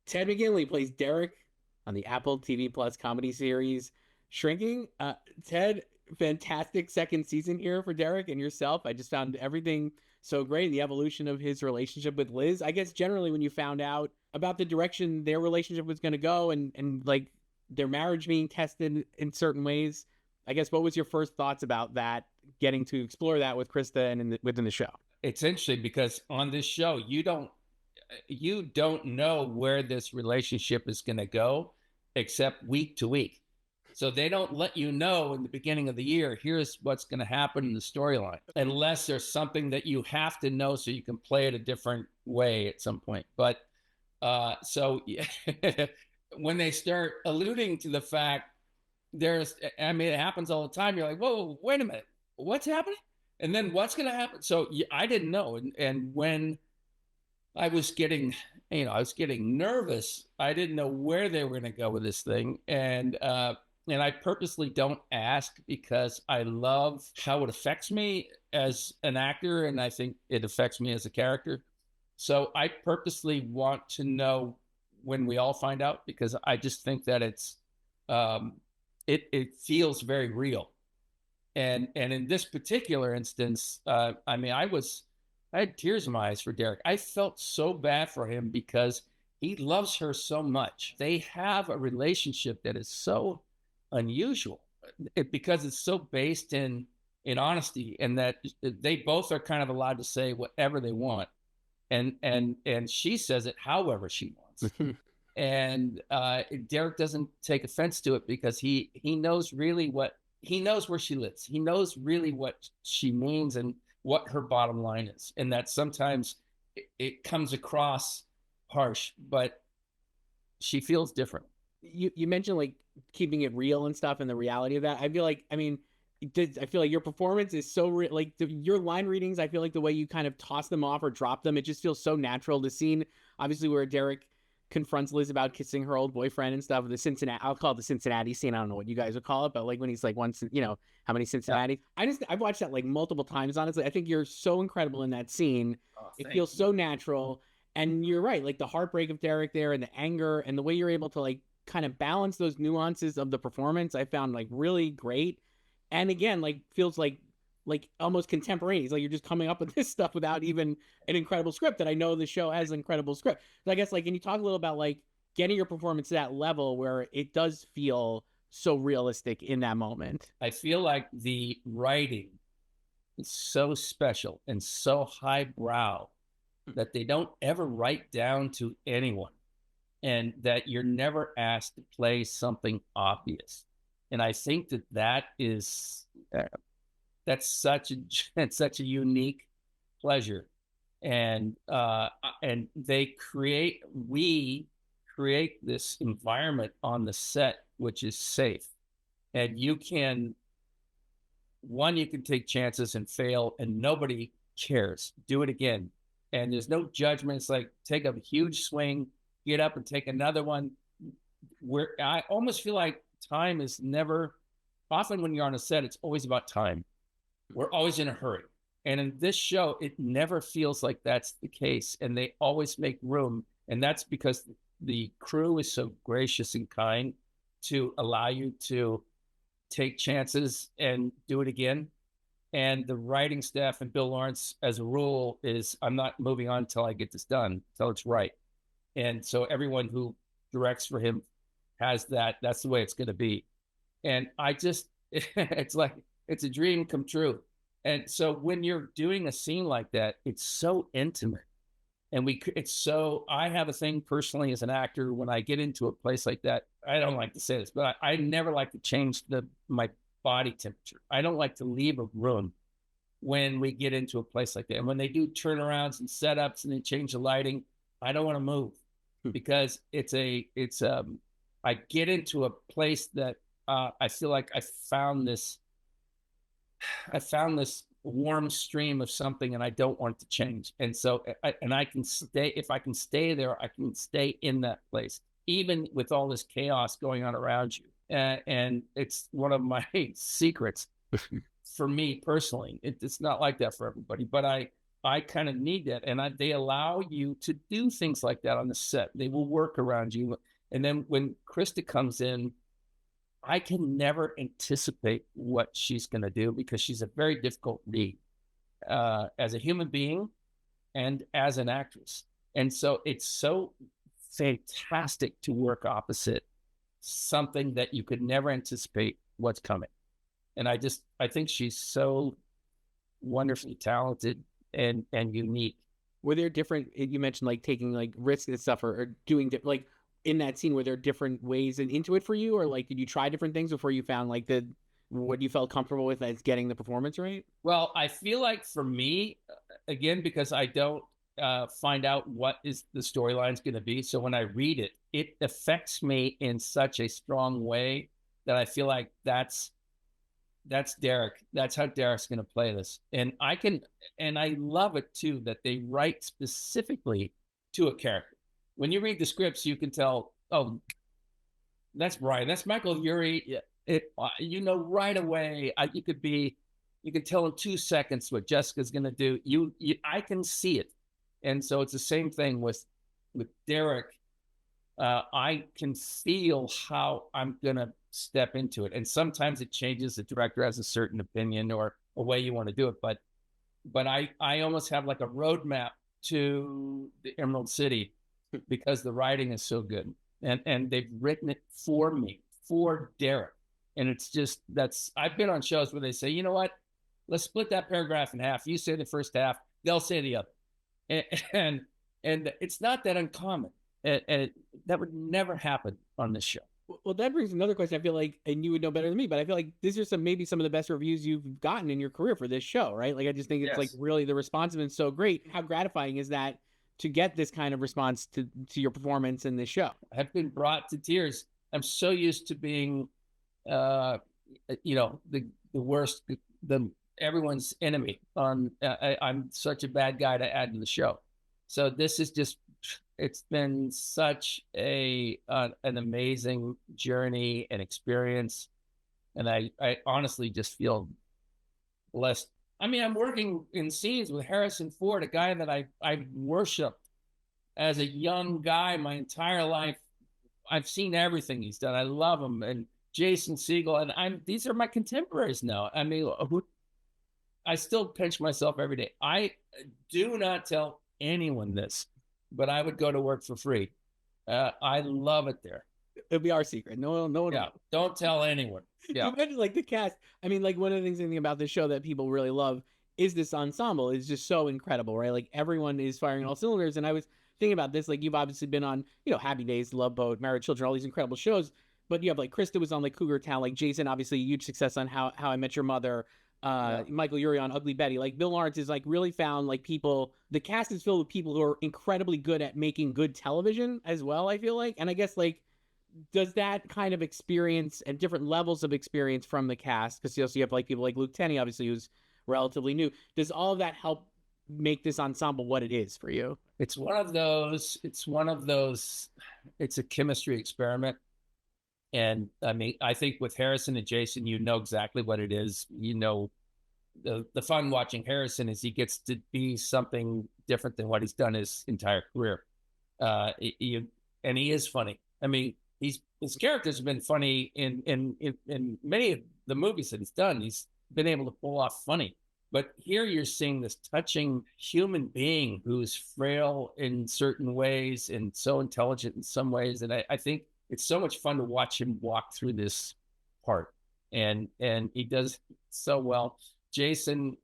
Ted McGinley plays Derek on the Apple TV Plus comedy series Shrinking. Ted, fantastic second season here for Derek and yourself. I just found everything so great. The evolution of his relationship with Liz. I guess generally when you found out about the direction their relationship was going to go and like their marriage being tested in certain ways, I guess what was your first thoughts about that? Getting to explore that with Krista and within the show. It's interesting because on this show, you don't know where this relationship is going to go except week to week. So they don't let you know in the beginning of the year, here's what's going to happen in the storyline, unless there's something that you have to know so you can play it a different way at some point. But so when they start alluding to the fact I mean, it happens all the time. You're like, whoa, wait a minute, what's happening? And then what's going to happen? So I didn't know. And when I was getting, I was getting nervous. I didn't know where they were going to go with this thing, and I purposely don't ask because I love how it affects me as an actor, and I think it affects me as a character. So I purposely want to know when we all find out because I just think that it feels very real, and in this particular instance, I mean, I had tears in my eyes for Derek. I felt so bad for him because he loves her so much. They have a relationship that is so unusual because it's so based in honesty, and that they both are kind of allowed to say whatever they want, and she says it however she wants. And Derek doesn't take offense to it because he knows really what he knows where she lives. He knows really what she means and what her bottom line is, and that sometimes it comes across harsh, but she feels different. You mentioned like keeping it real and stuff and the reality of that. I feel like, I mean, I feel like your performance is so like your line readings. I feel like the way you kind of toss them off or drop them, it just feels so natural. The scene, obviously, where Derek confronts Liz about kissing her old boyfriend and stuff. The Cincinnati, I'll call it the Cincinnati scene. I don't know what you guys would call it, but like when he's like once, how many Yeah. Cincinnati? I've watched that like multiple times. Honestly, I think you're so incredible in that scene. Oh, It thank feels you. so natural. And you're right, like the heartbreak of Derek there and the anger and the way you're able to like kind of balance those nuances of the performance, I found like really great. And again, like feels like almost contemporaneous. Like you're just coming up with this stuff without even an incredible script. That I know the show has an incredible script. So I guess like, can you talk a little about like getting your performance to that level where it does feel so realistic in that moment? I feel like the writing is so special and so highbrow that they don't ever write down to anyone, and that you're never asked to play something obvious. And I think that uh, that's such a it's such a unique pleasure, and we create this environment on the set which is safe, and you can take chances and fail and nobody cares. Do it again. And there's no judgment. It's like take a huge swing, get up and take another one. Where I almost feel like time is never, often when you're on a set, it's always about time. We're always in a hurry. And in this show, it never feels like that's the case. And they always make room. And that's because the crew is so gracious and kind to allow you to take chances and do it again. And the writing staff and Bill Lawrence, as a rule, is I'm not moving on until I get this done, until it's right. And so everyone who directs for him has that. That's the way it's going to be. And I just, it's like, it's a dream come true. And so when you're doing a scene like that, it's so intimate. And I have a thing personally as an actor, when I get into a place like that, I don't like to say this, but I never like to change my body temperature. I don't like to leave a room when we get into a place like that. And when they do turnarounds and setups and they change the lighting, I don't want to move because I get into a place that I feel like I found this warm stream of something and I don't want to change. And so, I can stay, if I can stay there, I can stay in that place, even with all this chaos going on around you. And it's one of my secrets for me personally. It's not like that for everybody, but I kind of need that. And they allow you to do things like that on the set. They will work around you. And then when Krista comes in, I can never anticipate what she's going to do because she's a very difficult read as a human being and as an actress. And so it's so fantastic to work opposite something that you could never anticipate what's coming. And I think she's so wonderfully talented and unique. Were there different, you mentioned like taking like risks and stuff, or doing like in that scene, were there different ways into it for you, or like did you try different things before you found like what you felt comfortable with as getting the performance right? Well, I feel like for me, again, because I don't find out what is the storyline's going to be. So when I read it, it affects me in such a strong way that I feel like that's Derek. That's how Derek's going to play this. And I love it too, that they write specifically to a character. When you read the scripts, you can tell, oh, that's Brian. That's Michael Urie. You know right away. You can tell in 2 seconds what Jessica's going to do. I can see it, and so it's the same thing with Derek. I can feel how I'm going to step into it, and sometimes it changes. The director has a certain opinion or a way you want to do it, but I almost have like a roadmap to the Emerald City because the writing is so good, and they've written it for me, for Derek. And it's just, I've been on shows where they say, you know what, let's split that paragraph in half. You say the first half, they'll say the other. And it's not that uncommon. And that would never happen on this show. Well, that brings another question. I feel like, and you would know better than me, but I feel like these are maybe some of the best reviews you've gotten in your career for this show, right? Like, I just think it's like really, the response has been so great. How gratifying is that to get this kind of response to your performance in this show? I've been brought to tears. I'm so used to being, the worst, everyone's enemy. I'm such a bad guy to add to the show. So this is just, it's been such an amazing journey and experience. And I honestly just feel blessed. I mean, I'm working in scenes with Harrison Ford, a guy that I worshiped as a young guy my entire life. I've seen everything he's done. I love him. And Jason Segel, and these are my contemporaries now. I mean, I still pinch myself every day. I do not tell anyone this, but I would go to work for free. I love it there. It'll be our secret. No one. Yeah, don't tell anyone. Yeah. You mentioned like the cast. I mean, like one of the things I think about this show that people really love is this ensemble. It's just so incredible, right? Like everyone is firing all cylinders. And I was thinking about this, like you've obviously been on, Happy Days, Love Boat, Married Children, all these incredible shows. But you have like Krista was on like Cougar Town, like Jason, obviously a huge success on How I Met Your Mother. Michael Urie on Ugly Betty. Like Bill Lawrence is like really found like people. The cast is filled with people who are incredibly good at making good television as well, I feel like. And I guess like, does that kind of experience and different levels of experience from the cast, because you have like people like Luke Tenney, obviously, who's relatively new. Does all of that help make this ensemble what it is for you? It's one of those. It's a chemistry experiment. And I mean, I think with Harrison and Jason, you know exactly what it is. The fun watching Harrison is he gets to be something different than what he's done his entire career. And he is funny. I mean, his characters have been funny in many of the movies that he's done. He's been able to pull off funny. But here you're seeing this touching human being who's frail in certain ways and so intelligent in some ways. And I think it's so much fun to watch him walk through this part, and he does so well. Jason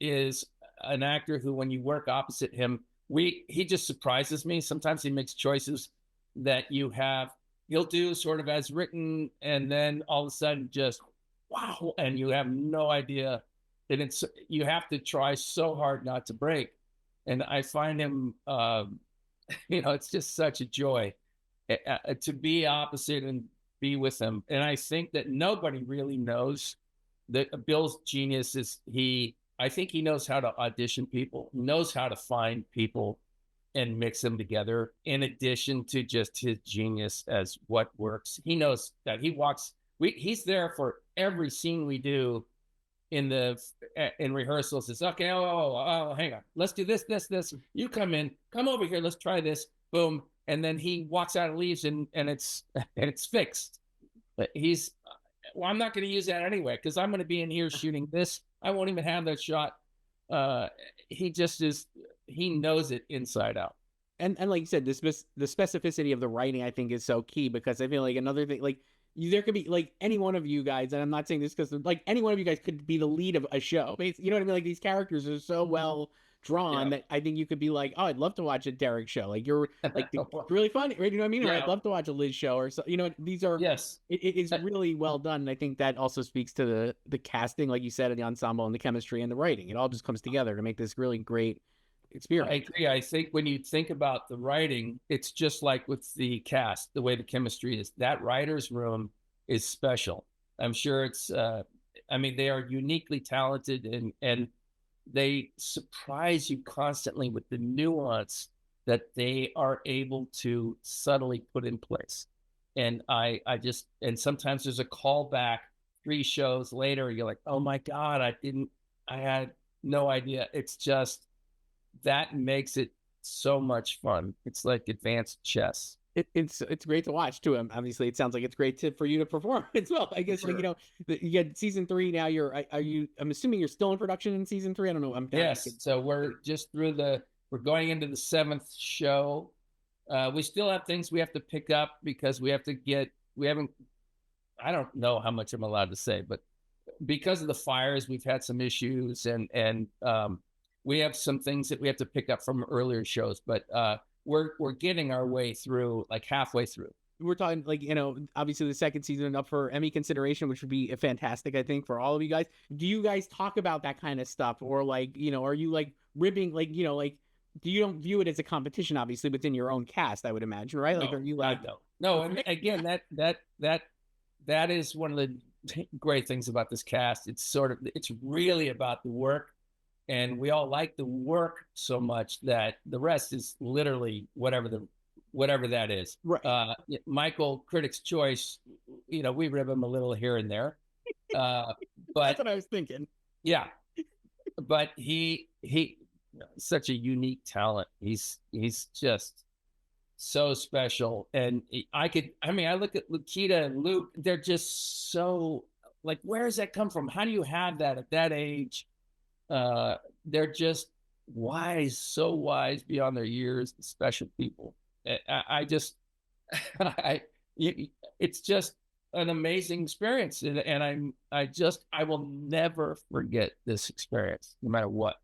is an actor who, when you work opposite him, he just surprises me. Sometimes he makes choices that he'll do sort of as written, and then all of a sudden just wow, and you have no idea that you have to try so hard not to break. And I find him, it's just such a joy to be opposite and be with him. And I think that nobody really knows that Bill's genius is I think he knows how to audition people, knows how to find people and mix them together, in addition to just his genius as what works. He knows that he's there for every scene we do. in rehearsals is okay. Oh, hang on. Let's do this. You come over here. Let's try this. Boom. And then he walks out and leaves, and it's fixed. But well, I'm not going to use that anyway because I'm going to be in here shooting this. I won't even have that shot. He just is. He knows it inside out. And like you said, the specificity of the writing I think is so key, because I feel like another thing, like there could be like any one of you guys, and I'm not saying this because like any one of you guys could be the lead of a show. You know what I mean? Like these characters are so well drawn that I think you could be like, oh, I'd love to watch a Derek show. Like you're like it's really funny, right? You know what I mean? Or I'd love to watch a Liz show or so. You know, these are it is really well done. And I think that also speaks to the casting, like you said, the ensemble and the chemistry and the writing. It all just comes together to make this really great experience. I agree. I think when you think about the writing, it's just like with the cast, the way the chemistry is. That writer's room is special. I'm sure it's. I mean, they are uniquely talented, and they surprise you constantly with the nuance that they are able to subtly put in place. And I just, and sometimes there's a callback 3 shows later. You're like, oh my God, I had no idea. It's just, that makes it so much fun. It's like advanced chess. It's great to watch too. Obviously, it sounds like it's great for you to perform as well. I guess like, you know, you get season 3 now. I'm assuming you're still in production in season 3. I don't know. Yes. So we're just we're going into the 7th show. We still have things we have to pick up because we haven't. I don't know how much I'm allowed to say, but because of the fires, we've had some issues, and we have some things that we have to pick up from earlier shows, but we're getting our way through, like halfway through. We're talking like, you know, obviously the second season up for Emmy consideration, which would be fantastic, I think, for all of you guys. Do you guys talk about that kind of stuff, or like, you know, are you like ribbing, like, you know, like, you don't view it as a competition, obviously, within your own cast, I would imagine, right? Like, no, are you like, no? And again, that is one of the great things about this cast. It's really about the work. And we all like the work so much that the rest is literally whatever that is. Right. Michael, Critics' Choice, you know, we rib him a little here and there. But that's what I was thinking. Yeah, but he such a unique talent. He's just so special. And I look at Lukita and Luke. They're just so like, where does that come from? How do you have that at that age? They're just wise, so wise beyond their years, special people. It's just an amazing experience. And I will never forget this experience, no matter what.